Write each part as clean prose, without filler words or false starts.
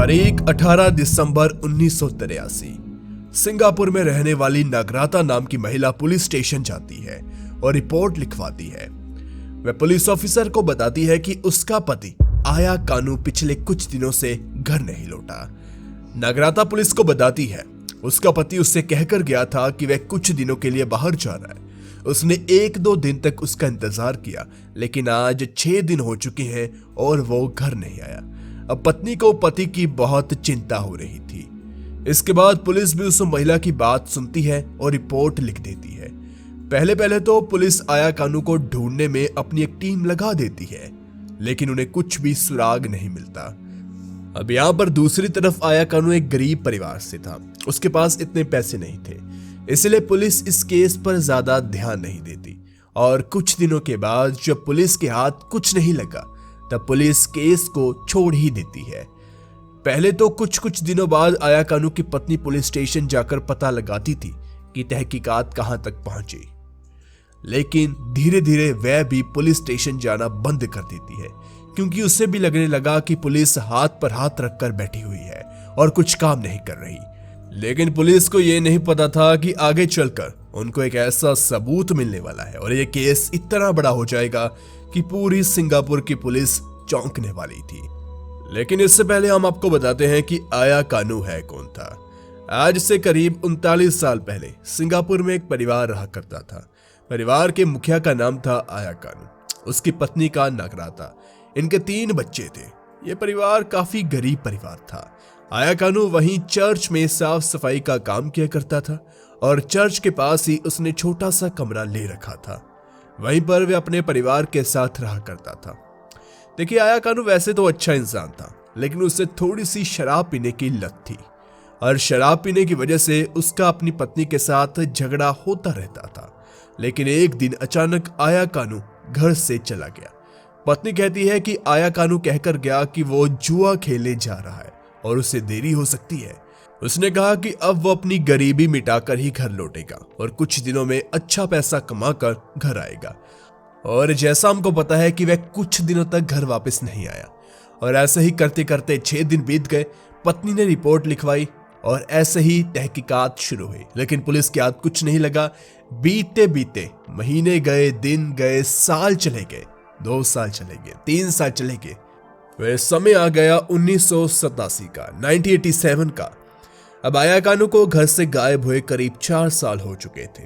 तारीख 18 दिसंबर 1983। सिंगापुर में रहने वाली नागराता नाम की महिला पुलिस स्टेशन जाती है और रिपोर्ट लिखवाती है। वह पुलिस ऑफिसर को बताती है कि उसका पति आया कानू पिछले कुछ दिनों से घर नहीं लौटा। नागराता पुलिस को बताती है उसका पति उससे कहकर गया था कि वह कुछ दिनों के लिए बाहर जा रहा है। उसने 1-2 दिन तक उसका इंतजार किया, लेकिन आज 6 दिन हो चुके हैं और वो घर नहीं आया। अब पत्नी को पति की बहुत चिंता हो रही थी। इसके बाद पुलिस भी उस महिला की बात सुनती है और रिपोर्ट लिख देती है। पहले तो पुलिस आया कानू को ढूंढने में अपनी एक टीम लगा देती है, लेकिन उन्हें कुछ भी सुराग नहीं मिलता। अब यहाँ पर दूसरी तरफ आया कानू एक गरीब परिवार से था। उसके पास इतने पैसे नहीं थे, इसलिए पुलिस इस केस पर ज्यादा ध्यान नहीं देती। और कुछ दिनों के बाद जब पुलिस के हाथ कुछ नहीं लगा, तब पुलिस केस को छोड़ ही देती है। पहले तो कुछ दिनों बाद आया कानू की पत्नी पुलिस स्टेशन जाकर पता लगाती थी कि तहकीकात कहां तक पहुंची, लेकिन धीरे धीरे वह भी पुलिस स्टेशन जाना बंद कर देती है, क्योंकि उससे भी लगने लगा कि पुलिस हाथ पर हाथ रखकर बैठी हुई है और कुछ काम नहीं कर रही। लेकिन पुलिस को यह नहीं पता था कि आगे चलकर उनको एक ऐसा सबूत मिलने वाला है और यह केस इतना बड़ा हो जाएगा कि पूरी सिंगापुर की पुलिस चौंकने वाली थी। लेकिन इससे पहले हम आपको बताते हैं कि आया कानू है कौन था। आज से करीब 39 साल पहले सिंगापुर में एक परिवार रहा करता था। परिवार के मुखिया का नाम था आया कानू, उसकी पत्नी का नागराता। इनके 3 बच्चे थे। यह परिवार काफी गरीब परिवार था। आया कानू वहीं चर्च में साफ सफाई का काम किया करता था और चर्च के पास ही उसने छोटा सा कमरा ले रखा था। वहीं पर वह अपने परिवार के साथ रहा करता था। देखिए, आया कानू वैसे तो अच्छा इंसान था, लेकिन उसे थोड़ी सी शराब पीने की लत थी और शराब पीने की वजह से उसका अपनी पत्नी के साथ झगड़ा होता रहता था। लेकिन एक दिन अचानक आया कानू घर से चला गया। पत्नी कहती है कि आया कानू कहकर गया कि वो जुआ खेलने जा रहा है और उसे देरी हो सकती है। उसने कहा कि अब वो अपनी गरीबी मिटाकर ही घर लौटेगा और कुछ दिनों में अच्छा पैसा कमाकर घर आएगा। और जैसा हमको पता है कि वह कुछ दिनों तक घर वापस नहीं आया और ऐसे ही करते करते 6 दिन बीत गए। पत्नी ने रिपोर्ट लिखवाई और ऐसे ही तहकीकात शुरू हुई, लेकिन पुलिस के हाथ कुछ नहीं लगा। बीते बीते महीने गए, दिन गए, साल चले गए, 2 साल चले गए, 3 साल चले गए। वह समय आ गया 1987 का, 1987 का। अब आया कानू को घर से गायब हुए करीब 4 साल हो चुके थे।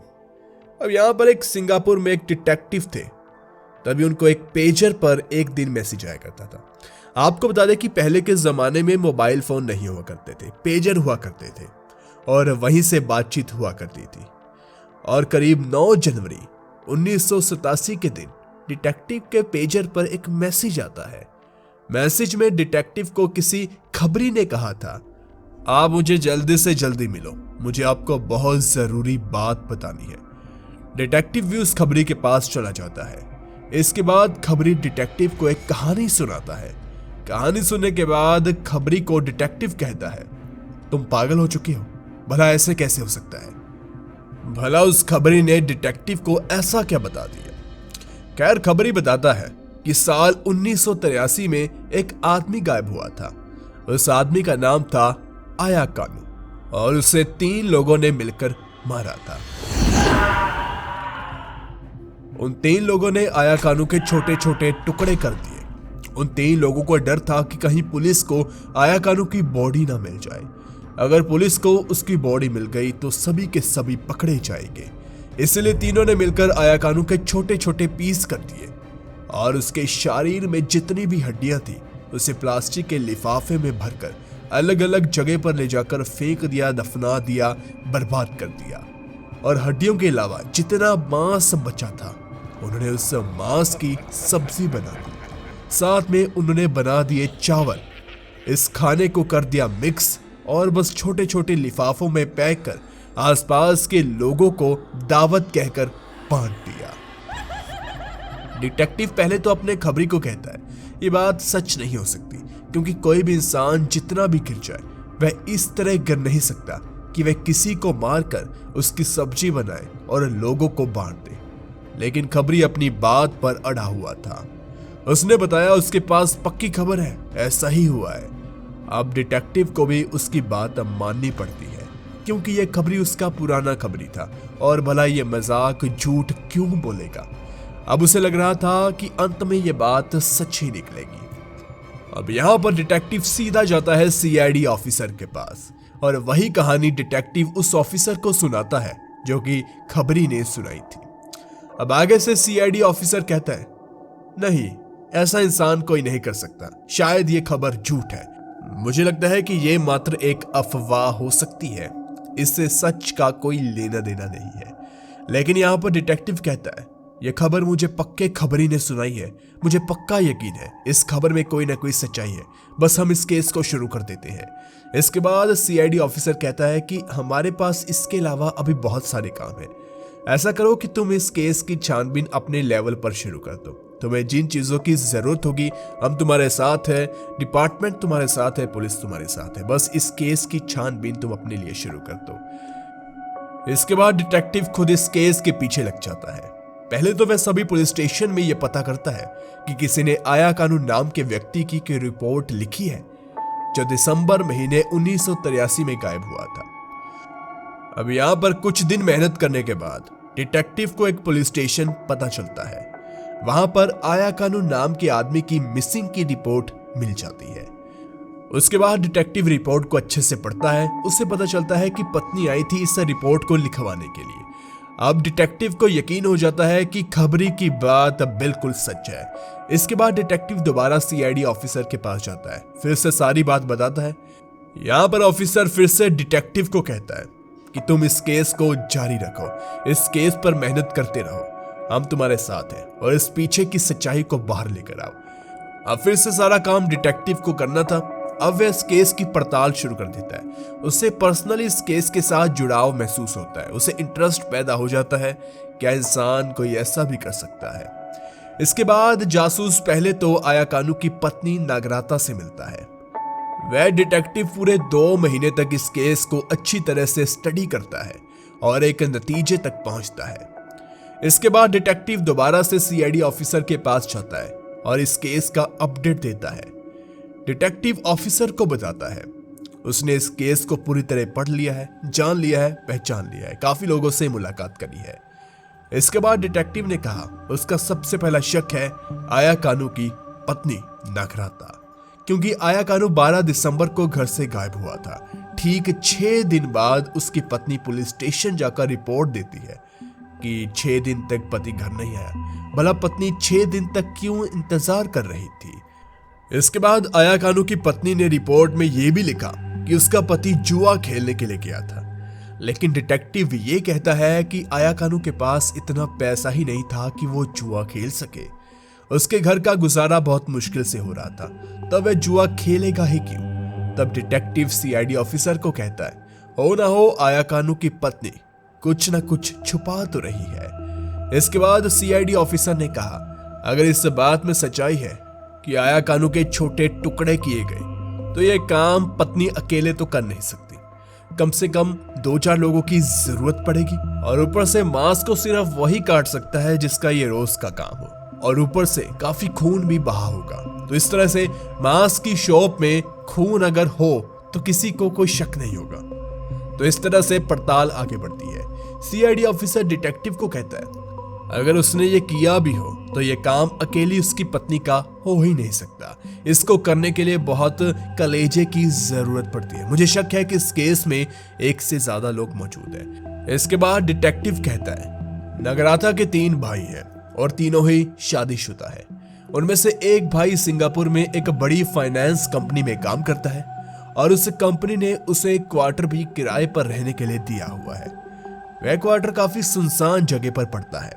अब यहाँ पर एक सिंगापुर में एक डिटेक्टिव थे। तभी उनको एक पेजर पर एक दिन मैसेज आया करता था। आपको बता दें कि पहले के जमाने में मोबाइल फोन नहीं हुआ करते थे, पेजर हुआ करते थे और वहीं से बातचीत हुआ करती थी। और करीब 9 जनवरी 1987 के दिन डिटेक्टिव के पेजर पर एक मैसेज आता है। मैसेज में डिटेक्टिव को किसी खबरी ने कहा था, आप मुझे जल्दी से जल्दी मिलो, मुझे आपको बहुत जरूरी बात बतानी है। डिटेक्टिव भी उस खबरी के पास चला जाता है। इसके बाद खबरी डिटेक्टिव को एक कहानी सुनाता है। कहानी सुनने के बाद खबरी को डिटेक्टिव कहता है, तुम पागल हो चुकी हो, भला ऐसे कैसे हो सकता है। भला उस खबरी ने डिटेक्टिव को ऐसा क्या बता दिया। खैर, खबरी बताता है कि साल 1983 में एक आदमी गायब हुआ था। उस आदमी का नाम था आया कानू और उसे 3 लोगों ने मिलकर मारा था। उन 3 लोगों ने आया कानू के छोटे छोटे टुकड़े कर दिए। उन 3 लोगों को डर था कि कहीं पुलिस को आया कानू की बॉडी ना मिल जाए। अगर पुलिस को उसकी बॉडी मिल गई तो सभी के सभी पकड़े जाएंगे। इसलिए तीनों ने मिलकर आया कानू के छोटे छोटे पीस कर दिए और उसके शरीर में जितनी भी हड्डियां थी उसे प्लास्टिक के लिफाफे में भरकर अलग अलग जगह पर ले जाकर फेंक दिया, दफना दिया, बर्बाद कर दिया। और हड्डियों के अलावा जितना मांस बचा था उन्होंने उस मांस की सब्जी बना दी। साथ में उन्होंने बना दिए चावल। इस खाने को कर दिया मिक्स और बस छोटे छोटे लिफाफों में पैक कर आसपास के लोगों को दावत कहकर बांट दिया। डिटेक्टिव पहले तो अपने खबरी को कहता है ये बात सच नहीं हो सकती, क्योंकि कोई भी इंसान जितना भी गिर जाए वह इस तरह गिर नहीं सकता कि वह किसी को मारकर उसकी सब्जी बनाए और लोगों को बांट दे। लेकिन खबरी अपनी बात पर अड़ा हुआ था। उसने बताया उसके पास पक्की खबर है, ऐसा ही हुआ है। अब डिटेक्टिव को भी उसकी बात माननी पड़ती है, क्योंकि यह खबरी उसका पुराना खबरी था और भला ये मजाक झूठ क्यों बोलेगा। अब उसे लग रहा था कि अंत में यह बात सच ही निकलेगी। अब यहाँ पर डिटेक्टिव सीधा जाता है सीआईडी ऑफिसर के पास और वही कहानी डिटेक्टिव उस ऑफिसर को सुनाता है जो कि खबरी ने सुनाई थी। अब आगे से सीआईडी ऑफिसर कहता है, नहीं, ऐसा इंसान कोई नहीं कर सकता, शायद ये खबर झूठ है। मुझे लगता है कि ये मात्र एक अफवाह हो सकती है, इससे सच का कोई लेना देना नहीं है। लेकिन यहाँ पर डिटेक्टिव कहता है, यह खबर मुझे पक्के खबरी ने सुनाई है, मुझे पक्का यकीन है इस खबर में कोई ना कोई सच्चाई है, बस हम इस केस को शुरू कर देते हैं। इसके बाद सीआईडी ऑफिसर कहता है कि हमारे पास इसके अलावा अभी बहुत सारे काम हैं। ऐसा करो कि तुम इस केस की छानबीन अपने लेवल पर शुरू कर दो। तुम्हें जिन चीजों की जरूरत होगी हम तुम्हारे साथ है, डिपार्टमेंट तुम्हारे साथ है, पुलिस तुम्हारे साथ है, बस इस केस की छानबीन तुम अपने लिए शुरू कर दो। इसके बाद डिटेक्टिव खुद इस केस के पीछे लग जाता है। पहले तो वह सभी पुलिस स्टेशन में यह पता करता है कि किसी ने आया कानू नाम के व्यक्ति की रिपोर्ट लिखी है जो दिसंबर महीने 1983 में गायब हुआ था। अब यहाँ पर कुछ दिन मेहनत करने के बाद डिटेक्टिव को एक पुलिस स्टेशन पता चलता है। वहां पर आया कानू नाम के आदमी की मिसिंग की रिपोर्ट मिल जाती है। उसके बाद डिटेक्टिव रिपोर्ट को अच्छे से पढ़ता है। उससे पता चलता है कि पत्नी आई थी इस रिपोर्ट को लिखवाने के लिए। अब डिटेक्टिव को यकीन हो जाता है कि खबरी की बात बिल्कुल सच है। इसके बाद डिटेक्टिव दोबारा सीआईडी ऑफिसर के पास जाता है, फिर से सारी बात बताता है। यहाँ पर ऑफिसर फिर से डिटेक्टिव को कहता है कि तुम इस केस को जारी रखो, इस केस पर मेहनत करते रहो, हम तुम्हारे साथ हैं और इस पीछे की सच्चाई को बाहर लेकर आओ। अब फिर से सारा काम डिटेक्टिव को करना था। अब वह इस केस की पड़ताल शुरू कर देता है। उसे पर्सनली इस केस के साथ जुड़ाव महसूस होता है, उसे इंटरेस्ट पैदा हो जाता है, क्या इंसान कोई ऐसा भी कर सकता है। इसके बाद जासूस पहले तो आया कानू की पत्नी नागराता से मिलता है। वह डिटेक्टिव पूरे 2 महीने तक इस केस को अच्छी तरह से स्टडी करता है और एक नतीजे तक पहुंचता है। इसके बाद डिटेक्टिव दोबारा से सीआईडी ऑफिसर के पास जाता है और इस केस का अपडेट देता है। डिटेक्टिव ऑफिसर को बताता है उसने इस केस को पूरी तरह पढ़ लिया है, जान लिया है, पहचान लिया है, काफी लोगों से मुलाकात करी है। इसके बाद डिटेक्टिव ने कहा उसका सबसे पहला शक है आया कानू की पत्नी नागराता, क्योंकि आया कानू 12 दिसंबर को घर से गायब हुआ था। ठीक 6 दिन बाद उसकी पत्नी पुलिस स्टेशन जाकर रिपोर्ट देती है कि 6 दिन तक पति घर नहीं आया। भला पत्नी 6 दिन तक क्यों इंतजार कर रही थी। इसके बाद आया कानू की पत्नी ने रिपोर्ट में यह भी लिखा कि उसका पति जुआ खेलने के लिए गया था। लेकिन डिटेक्टिव ये कहता है कि आया कानू के पास इतना पैसा ही नहीं था कि वो जुआ खेल सके। उसके घर का गुजारा बहुत मुश्किल से हो रहा था, तब वह जुआ खेलेगा ही क्यों। तब डिटेक्टिव सीआईडी ऑफिसर को कहता है हो ना हो आया कानू की पत्नी कुछ ना कुछ छुपा तो रही है। इसके बाद सीआईडी ऑफिसर ने कहा अगर इस बात में सच्चाई है कि आया कानू के छोटे टुकड़े किए गए तो यह काम पत्नी अकेले तो कर नहीं सकती, कम से कम 2-4 लोगों की जरूरत पड़ेगी। और ऊपर से मांस को सिर्फ वही काट सकता है जिसका ये रोज का काम हो, और ऊपर से काफी खून भी बहा होगा। तो इस तरह से मांस की शॉप में खून अगर हो तो किसी को कोई शक नहीं होगा। तो इस तरह से पड़ताल आगे बढ़ती है। सीआईडी ऑफिसर डिटेक्टिव को कहता है अगर उसने ये किया भी हो तो ये काम अकेली उसकी पत्नी का हो ही नहीं सकता, इसको करने के लिए बहुत कलेजे की जरूरत पड़ती है। मुझे शक है कि इस केस में 1 से ज्यादा लोग मौजूद हैं। इसके बाद डिटेक्टिव कहता है नागराता के 3 भाई हैं और तीनों ही शादीशुदा है। उनमें से एक भाई सिंगापुर में एक बड़ी फाइनेंस कंपनी में काम करता है और उस कंपनी ने उसे एक क्वार्टर भी किराए पर रहने के लिए दिया हुआ है। वह क्वार्टर काफी सुनसान जगह पर पड़ता है।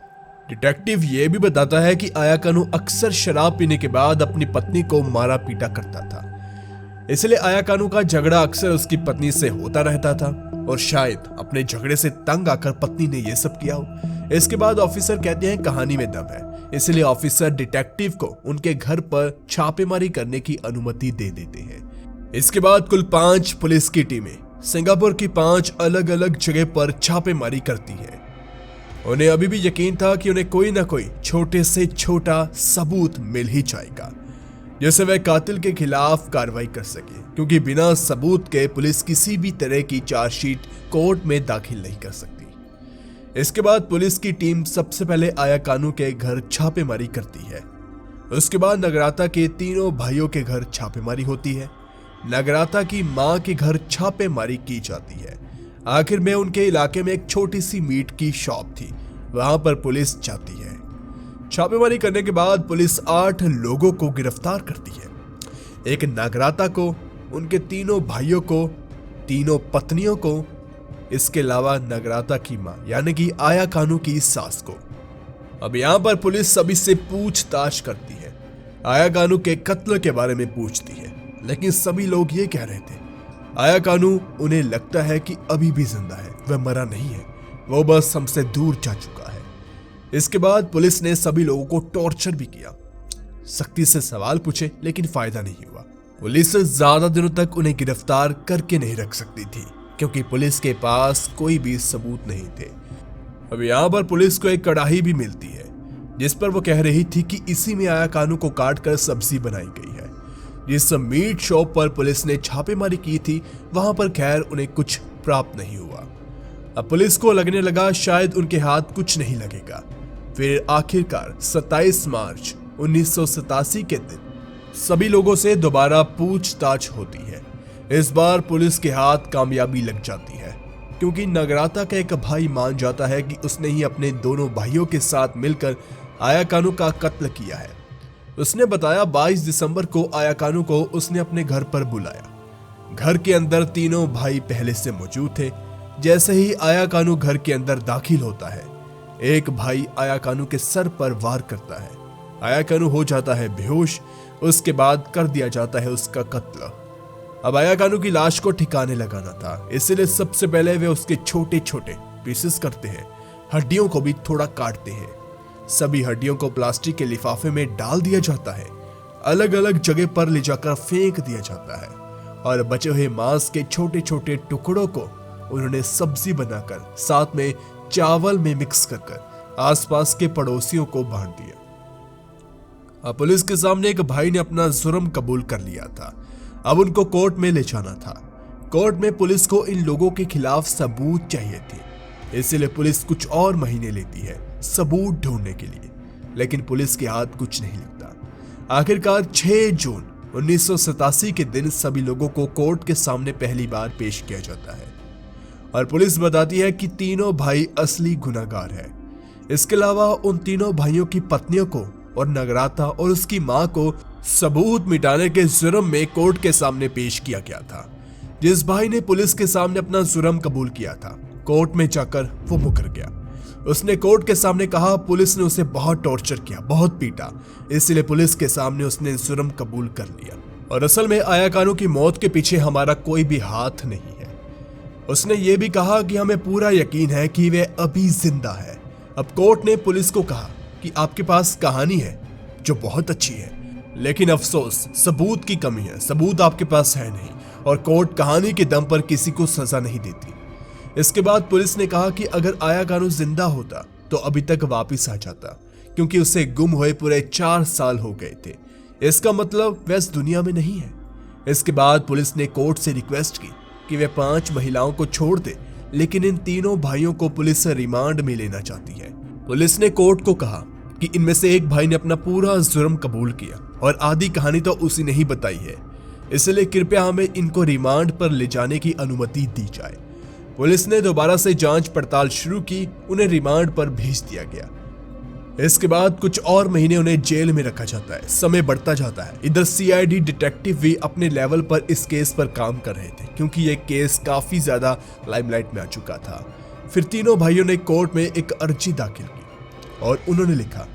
डिटेक्टिव ये भी बताता है कि आया कानू अक्सर शराब पीने के बाद अपनी पत्नी को मारा पीटा करता था, इसलिए आया कानू का झगड़ा अक्सर उसकी पत्नी से होता रहता था और शायद अपने झगड़े से तंग आकर पत्नी ने यह सब किया हो। इसके बाद ऑफिसर कहते हैं कहानी में दम है, इसलिए ऑफिसर डिटेक्टिव को उनके घर पर छापेमारी करने की अनुमति दे देते हैं। इसके बाद कुल 5 पुलिस की टीमें सिंगापुर की 5 अलग अलग जगह पर छापेमारी करती है। उन्हें अभी भी यकीन था कि उन्हें कोई ना कोई छोटे से छोटा सबूत मिल ही जाएगा, जिससे वह कातिल के खिलाफ कार्रवाई कर सके, क्योंकि बिना सबूत के पुलिस किसी भी तरह की चार्जशीट कोर्ट में दाखिल नहीं कर सकती। इसके बाद पुलिस की टीम सबसे पहले आया कानू के घर छापेमारी करती है। उसके बाद नगराता के तीनों भाइयों के घर छापेमारी होती है। नगराता की मां के घर छापेमारी की जाती है। आखिर में उनके इलाके में एक छोटी सी मीट की शॉप थी, वहां पर पुलिस जाती है। छापेमारी करने के बाद पुलिस 8 लोगों को गिरफ्तार करती है। एक नगराता को, उनके तीनों भाइयों को, तीनों पत्नियों को, इसके अलावा नगराता की मां यानी कि आया कानू की सास को। अब यहां पर पुलिस सभी से पूछताछ करती है। आया कानू के कत्ल के बारे में पूछती है, लेकिन सभी लोग ये कह रहे थे आया कानू, उन्हें लगता है कि अभी भी जिंदा है, वह मरा नहीं है, वो बस हमसे दूर जा चुका है। इसके बाद पुलिस ने सभी लोगों को टॉर्चर भी किया, सख्ती से सवाल पूछे, लेकिन फायदा नहीं हुआ। पुलिस ज्यादा दिनों तक उन्हें गिरफ्तार करके नहीं रख सकती थी, क्योंकि पुलिस के पास कोई भी सबूत नहीं थे। अब यहाँ पर पुलिस को एक कढ़ाई भी मिलती है, जिस पर वो कह रही थी कि इसी में आया कानू को काट कर सब्जी बनाई गई है। जिस मीट शॉप पर पुलिस ने छापेमारी की थी, वहां पर खैर उन्हें कुछ प्राप्त नहीं हुआ। अब पुलिस को लगने लगा शायद उनके हाथ कुछ नहीं लगेगा। फिर आखिरकार 27 मार्च 1987 के दिन सभी लोगों से दोबारा पूछताछ होती है। इस बार पुलिस के हाथ कामयाबी लग जाती है, क्योंकि नगराता का एक भाई मान जाता है कि उसने ही अपने दोनों भाइयों के साथ मिलकर आया कानू का कत्ल किया है। उसने बताया 22 दिसंबर को आया कानू को उसने अपने घर पर बुलाया। घर के अंदर तीनों भाई पहले से मौजूद थे। जैसे ही आया कानू घर के अंदर दाखिल होता है, एक भाई आया कानू के सर पर वार करता है। आया कानू हो जाता है बेहोश। उसके बाद कर दिया जाता है उसका कत्ल। अब आया कानू की लाश को ठिकाने लगाना था, इसलिए सबसे पहले वे उसके छोटे छोटे पीसेस करते हैं, हड्डियों को भी थोड़ा काटते हैं। सभी हड्डियों को प्लास्टिक के लिफाफे में डाल दिया जाता है, अलग अलग जगह पर ले जाकर फेंक दिया जाता है, और बचे हुए मांस के छोटे छोटे टुकड़ों को उन्होंने सब्जी बनाकर साथ में चावल में मिक्स कर आसपास के पड़ोसियों को बांट दिया। अब पुलिस के सामने एक भाई ने अपना जुर्म कबूल कर लिया था। अब उनको कोर्ट में ले जाना था। कोर्ट में पुलिस को इन लोगों के खिलाफ सबूत चाहिए थे, इसलिए पुलिस कुछ और महीने लेती है सबूत ढूंढने के लिए, लेकिन पुलिस के हाथ कुछ नहीं लगता। आखिरकार 6 जून 1987 के दिन सभी लोगों को कोर्ट के सामने पहली बार पेश किया जाता है, और पुलिस बताती है कि तीनों भाई असली गुनहगार है। इसके अलावा उन तीनों भाइयों की पत्नियों को और नगराता और उसकी मां को सबूत मिटाने के जुर्म में कोर्ट के सामने पेश किया गया था। जिस भाई ने पुलिस के सामने अपना जुर्म कबूल किया था, कोर्ट में जाकर वो मुकर गया। उसने कोर्ट के सामने कहा पुलिस ने उसे बहुत टॉर्चर किया, बहुत पीटा, इसलिए पुलिस के सामने उसने जुर्म कबूल कर लिया, और असल में आया कानू की मौत के पीछे हमारा कोई भी हाथ नहीं है। उसने ये भी कहा कि हमें पूरा यकीन है कि वह अभी जिंदा है। अब कोर्ट ने पुलिस को कहा कि आपके पास कहानी है जो बहुत अच्छी है, लेकिन अफसोस सबूत की कमी है, सबूत आपके पास है नहीं, और कोर्ट कहानी के दम पर किसी को सजा नहीं देती। इसके बाद पुलिस ने कहा कि अगर आया कानू जिंदा होता तो अभी तक वापस आ जाता, क्योंकि उसे गुम हुए पूरे 4 साल हो गए थे। इसका मतलब वह इस दुनिया में नहीं है। इसके बाद पुलिस ने कोर्ट से रिक्वेस्ट की कि वे 5 महिलाओं को छोड़ दे, लेकिन इन तीनों भाइयों को पुलिस रिमांड में लेना चाहती है। पुलिस ने कोर्ट को कहा कि इनमें से एक भाई ने अपना पूरा जुर्म कबूल किया और आधी कहानी तो उसी ने ही बताई है, इसलिए कृपया हमें इनको रिमांड पर ले जाने की अनुमति दी जाए। पुलिस ने दोबारा से जांच पड़ताल शुरू की, उन्हें रिमांड पर भेज दिया गया। इसके बाद कुछ और महीने उन्हें जेल में रखा जाता है। समय बढ़ता जाता है। इधर सीआईडी डिटेक्टिव भी अपने लेवल पर इस केस पर काम कर रहे थे, क्योंकि ये केस काफी ज्यादा लाइमलाइट में आ चुका था। फिर तीनों भाइयों ने कोर्ट में एक अर्जी दाखिल की और उन्होंने लिखा,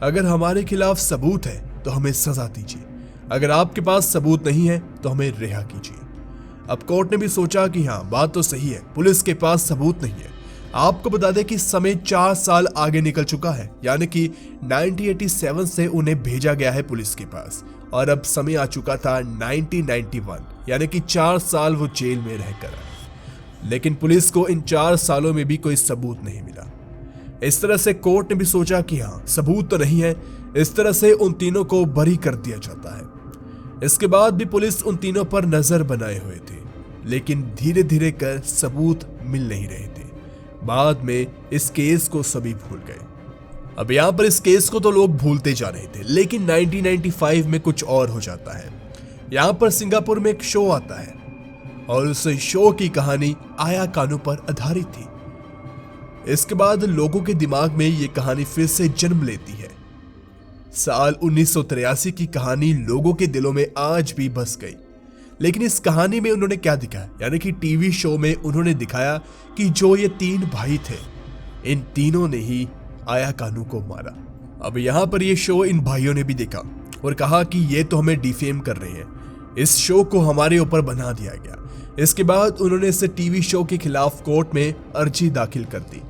अगर हमारे खिलाफ सबूत है तो हमें सजा दीजिए, अगर आपके पास सबूत नहीं है तो हमें रिहा कीजिए। अब कोर्ट ने भी सोचा कि हाँ, बात तो सही है, पुलिस के पास सबूत नहीं है। आपको बता दें कि समय 4 साल आगे निकल चुका है, यानी कि 1987 से उन्हें भेजा गया है पुलिस के पास, और अब समय आ चुका था 1991, यानी कि 4 साल वो जेल में रहकर आए। लेकिन पुलिस को इन 4 सालों में भी कोई सबूत नहीं मिला। इस तरह से कोर्ट ने भी सोचा कि हाँ, सबूत तो नहीं है। इस तरह से उन तीनों को बरी कर दिया जाता है। इसके बाद भी पुलिस उन तीनों पर नजर बनाए हुए थी, लेकिन धीरे धीरे कर सबूत मिल नहीं रहे थे। बाद में इस केस को सभी भूल गए। अब यहाँ पर इस केस को तो लोग भूलते जा रहे थे, लेकिन 1995 में कुछ और हो जाता है। यहाँ पर सिंगापुर में एक शो आता है और उस शो की कहानी आया कानू पर आधारित थी। इसके बाद लोगों के दिमाग में ये कहानी फिर से जन्म लेती है। साल 1983 की कहानी लोगों के दिलों में आज भी बस गई। लेकिन इस कहानी में उन्होंने क्या दिखाया, यानी कि टीवी शो में उन्होंने दिखाया कि जो ये 3 भाई थे, इन तीनों ने ही आया कानू को मारा। अब यहाँ पर ये शो इन भाइयों ने भी देखा और कहा कि ये तो हमें डिफेम कर रहे हैं, इस शो को हमारे ऊपर बना दिया गया। इसके बाद उन्होंने इस टीवी शो के खिलाफ कोर्ट में अर्जी दाखिल कर दी।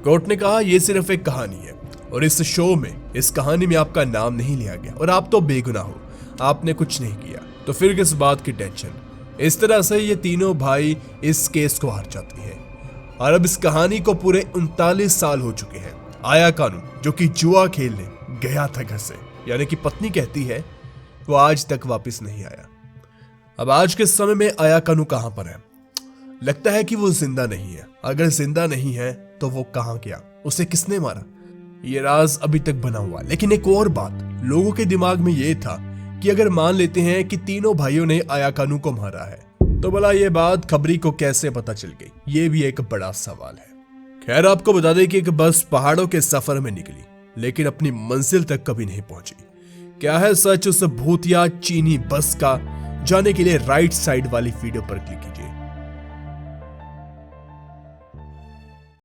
कोर्ट ने कहा यह सिर्फ एक कहानी है और इस शो में, इस कहानी में आपका नाम नहीं लिया गया और आप तो बेगुनाह हो, आपने कुछ नहीं किया, तो फिर किस बात की टेंशन। इस तरह से ये तीनों भाई इस केस को हार जाते हैं और अब इस कहानी को पूरे 39 साल हो चुके हैं। आया कानू जो कि जुआ खेलने गया था घर से, यानी कि पत्नी कहती है, वो आज तक वापस नहीं आया। अब आज के समय में आया कानू कहां पर है? लगता है कि वो जिंदा नहीं है। अगर जिंदा नहीं है तो वो कहां गया, उसे किसने मारा, ये राज अभी तक बना हुआ। लेकिन एक और बात लोगों के दिमाग में ये था कि अगर मान लेते हैं कि तीनों भाइयों ने आया कानू को मारा है, तो भला ये बात खबरी को कैसे पता चल गई, ये भी एक बड़ा सवाल है। खैर, आपको बता दें कि एक बस पहाड़ों के सफर में निकली, लेकिन अपनी मंजिल तक कभी नहीं पहुंची। क्या है सच उस भूतिया चीनी बस का? जाने के लिए राइट साइड वाली वीडियो पर क्लिक